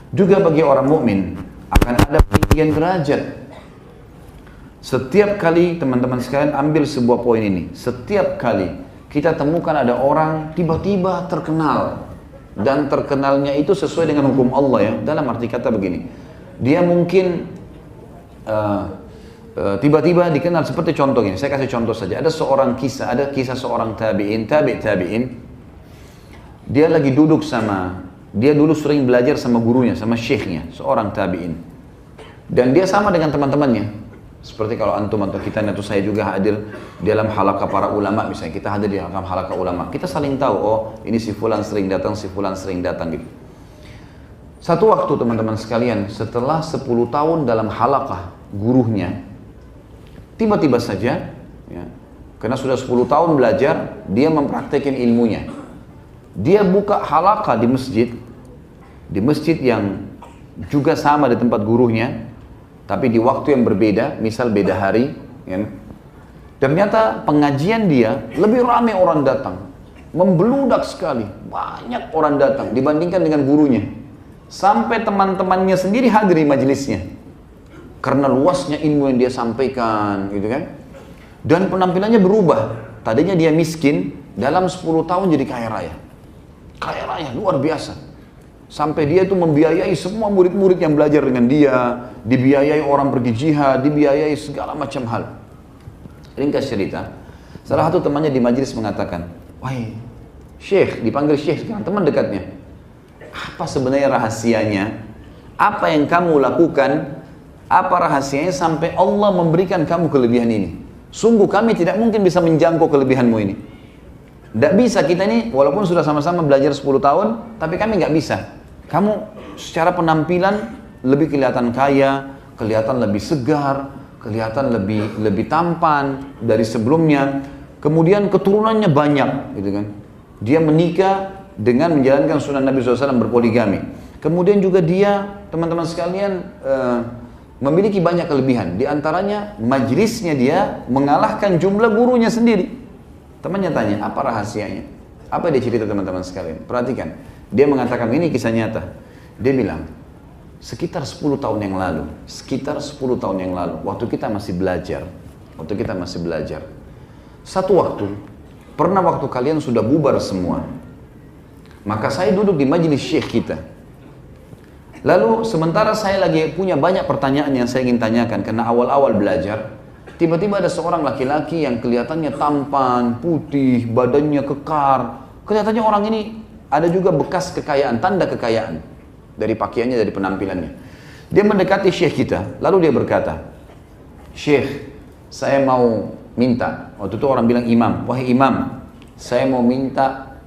Juga bagi orang mukmin akan ada peninggian derajat. Setiap kali teman-teman sekalian ambil sebuah poin ini, setiap kali kita temukan ada orang tiba-tiba terkenal, dan terkenalnya itu sesuai dengan hukum Allah ya, dalam arti kata begini, dia mungkin tiba-tiba dikenal. Seperti contoh ini, saya kasih contoh saja, ada kisah seorang tabi'in, dia lagi duduk dia dulu sering belajar sama gurunya, sama syekhnya, seorang tabi'in, dan dia sama dengan teman-temannya. Seperti kalau antum atau kita atau saya juga hadir di dalam halaqah para ulama, misalnya kita hadir di dalam halaqah ulama, kita saling tahu, oh ini si fulan sering datang, si fulan sering datang gitu. Satu waktu teman-teman sekalian, setelah 10 tahun dalam halaqah gurunya, tiba-tiba saja ya, karena sudah 10 tahun belajar, dia mempraktekkan ilmunya. Dia buka halaqah di masjid yang juga sama di tempat gurunya, tapi di waktu yang berbeda, misal beda hari, ya. Ternyata pengajian dia lebih ramai orang datang, membeludak sekali, banyak orang datang dibandingkan dengan gurunya. Sampai teman-temannya sendiri hadir di majelisnya, karena luasnya ilmu yang dia sampaikan, gitu kan. Dan penampilannya berubah. Tadinya dia miskin, dalam 10 tahun jadi kaya raya, luar biasa. Sampai dia itu membiayai semua murid-murid yang belajar dengan dia, dibiayai orang pergi jihad, dibiayai segala macam hal. Ringkas cerita, salah satu temannya di majelis mengatakan, wahai syekh, dipanggil syekh sekarang, teman dekatnya, apa sebenarnya rahasianya? Apa yang kamu lakukan? Apa rahasianya sampai Allah memberikan kamu kelebihan ini? Sungguh kami tidak mungkin bisa menjangkau kelebihanmu ini. Tidak bisa, kita ini walaupun sudah sama-sama belajar 10 tahun, tapi kami nggak bisa. Kamu secara penampilan lebih kelihatan kaya, kelihatan lebih segar, kelihatan lebih tampan dari sebelumnya. Kemudian keturunannya banyak, gitu kan. Dia menikah dengan menjalankan sunnah Nabi SAW berpoligami. Kemudian juga dia, teman-teman sekalian, memiliki banyak kelebihan. Di antaranya majlisnya dia mengalahkan jumlah gurunya sendiri. Temannya tanya, apa rahasianya? Apa dia cerita teman-teman sekalian? Perhatikan. Dia mengatakan, ini kisah nyata. Dia bilang, sekitar 10 tahun yang lalu, waktu kita masih belajar, satu waktu, pernah waktu kalian sudah bubar semua, maka saya duduk di majelis syekh kita. Lalu sementara saya lagi punya banyak pertanyaan yang saya ingin tanyakan, karena awal-awal belajar, tiba-tiba ada seorang laki-laki yang kelihatannya tampan, putih, badannya kekar. Kelihatannya orang ini ada juga bekas kekayaan, tanda kekayaan dari pakaiannya, dari penampilannya. Dia mendekati syekh kita, lalu dia berkata, syekh, saya mau minta, waktu itu orang bilang imam, wahai imam, saya mau minta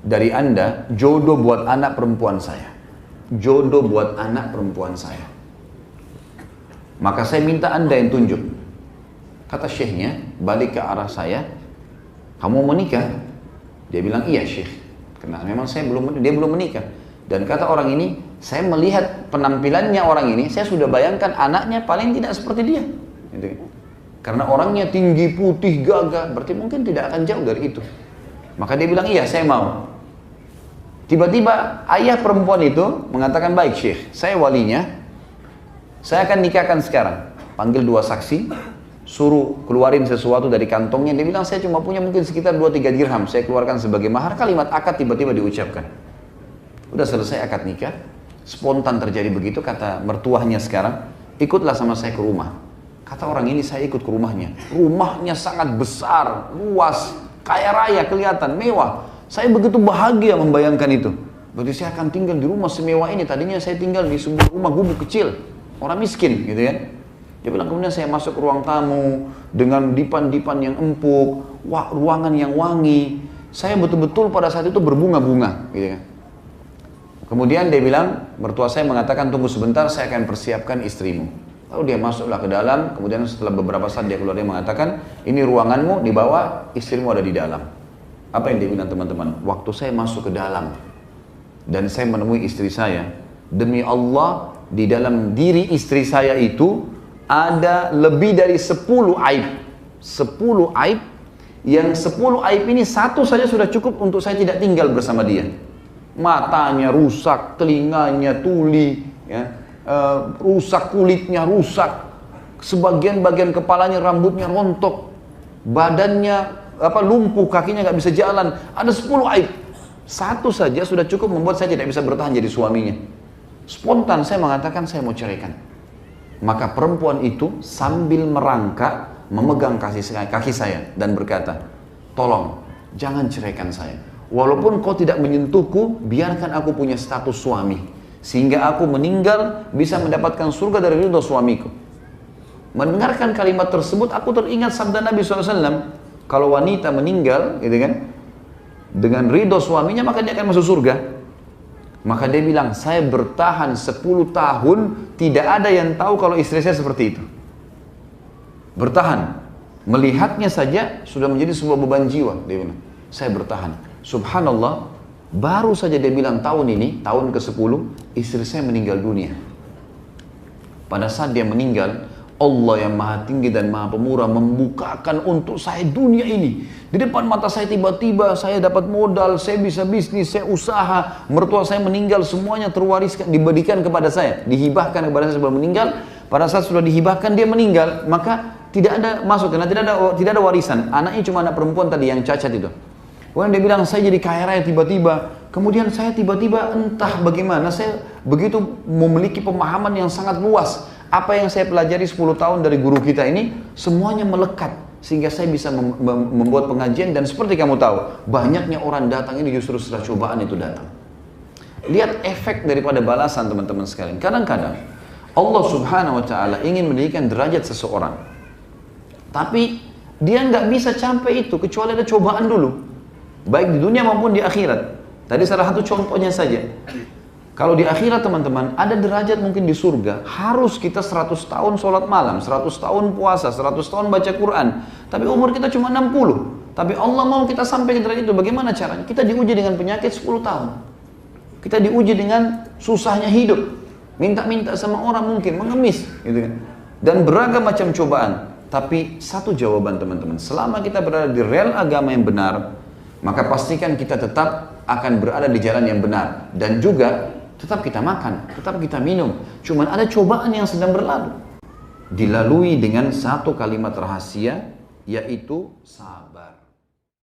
dari anda jodoh buat anak perempuan saya. Jodoh buat anak perempuan saya. Maka saya minta anda yang tunjuk. Kata syekhnya, balik ke arah saya, kamu mau menikah? Dia bilang, iya syekh. Karena memang dia belum menikah. Dan kata orang ini, saya melihat penampilannya orang ini, saya sudah bayangkan anaknya paling tidak seperti dia. Gitu. Karena orangnya tinggi, putih, gagah, berarti mungkin tidak akan jauh dari itu. Maka dia bilang, iya saya mau. Tiba-tiba ayah perempuan itu mengatakan, baik syekh, saya walinya, saya akan nikahkan sekarang. Panggil 2 saksi, suruh keluarin sesuatu dari kantongnya. Dia bilang, saya cuma punya mungkin sekitar 2-3 dirham, saya keluarkan sebagai mahar. Kalimat akad tiba-tiba diucapkan. Udah selesai akad nikah, spontan terjadi begitu. Kata mertuahnya sekarang, ikutlah sama saya ke rumah. Kata orang ini, saya ikut ke rumahnya. Rumahnya sangat besar, luas, kaya raya, kelihatan mewah. Saya begitu bahagia membayangkan itu. Berarti saya akan tinggal di rumah semewah ini. Tadinya saya tinggal di sebuah rumah gubuk kecil, orang miskin gitu ya. Dia bilang, kemudian saya masuk ke ruang tamu dengan dipan-dipan yang empuk, ruangan yang wangi. Saya betul-betul pada saat itu berbunga-bunga, gitu kan. Kemudian dia bilang, mertua saya mengatakan, tunggu sebentar, saya akan persiapkan istrimu. Lalu dia masuklah ke dalam, kemudian setelah beberapa saat dia keluar, dia mengatakan, ini ruanganmu, di bawah, istrimu ada di dalam. Apa yang dia bilang teman-teman? Waktu saya masuk ke dalam, dan saya menemui istri saya, demi Allah, di dalam diri istri saya itu, ada lebih dari 10 aib. 10 aib, yang 10 aib ini satu saja sudah cukup untuk saya tidak tinggal bersama dia. matanya rusak, telinganya tuli, ya, rusak kulitnya rusak, sebagian bagian kepalanya rambutnya rontok, badannya lumpuh, kakinya nggak bisa jalan, ada 10 aib. Satu saja sudah cukup membuat saya tidak bisa bertahan jadi suaminya. Spontan saya mengatakan saya mau ceraikan. Maka perempuan itu sambil merangkak memegang kaki saya dan berkata, tolong jangan ceraikan saya. Walaupun kau tidak menyentuhku, biarkan aku punya status suami. Sehingga aku meninggal bisa mendapatkan surga dari ridho suamiku. Mendengarkan kalimat tersebut, aku teringat sabda Nabi SAW. Kalau wanita meninggal, gitu kan, dengan ridho suaminya, maka dia akan masuk surga. Maka dia bilang, saya bertahan 10 tahun, tidak ada yang tahu kalau istri saya seperti itu. Bertahan. Melihatnya saja sudah menjadi sebuah beban jiwa. Dia bilang, saya bertahan. Subhanallah, baru saja dia bilang tahun ini, tahun ke-10, istri saya meninggal dunia. Pada saat dia meninggal, Allah yang maha tinggi dan maha pemurah membukakan untuk saya dunia ini. Di depan mata saya tiba-tiba saya dapat modal, saya bisa bisnis, saya usaha. Mertua saya meninggal, semuanya terwariskan, diberikan kepada saya, dihibahkan kepada saya sebelum meninggal. Pada saat sudah dihibahkan dia meninggal, maka tidak ada masuk, karena tidak ada warisan. Anaknya cuma anak perempuan tadi yang cacat itu. Kemudian dia bilang, saya jadi kaya raya tiba-tiba. Kemudian saya tiba-tiba entah bagaimana, saya begitu memiliki pemahaman yang sangat luas. Apa yang saya pelajari 10 tahun dari guru kita ini, semuanya melekat. Sehingga saya bisa membuat pengajian, dan seperti kamu tahu, banyaknya orang datang ini justru setelah cobaan itu datang. Lihat efek daripada balasan teman-teman sekalian. Kadang-kadang, Allah subhanahu wa ta'ala ingin meninggikan derajat seseorang. Tapi, dia nggak bisa sampai itu, kecuali ada cobaan dulu. Baik di dunia maupun di akhirat. Tadi salah satu contohnya saja. Kalau di akhirat teman-teman, ada derajat mungkin di surga, harus kita 100 tahun sholat malam, 100 tahun puasa, 100 tahun baca Quran. Tapi umur kita cuma 60. Tapi Allah mau kita sampai ke derajat itu, bagaimana caranya? Kita diuji dengan penyakit 10 tahun. Kita diuji dengan susahnya hidup. Minta-minta sama orang mungkin, mengemis. Gitu kan. Dan beragam macam cobaan. Tapi satu jawaban teman-teman, selama kita berada di rel agama yang benar, maka pastikan kita tetap akan berada di jalan yang benar. Dan juga tetap kita makan, tetap kita minum. Cuman ada cobaan yang sedang berlalu. Dilalui dengan satu kalimat rahasia, yaitu sabar.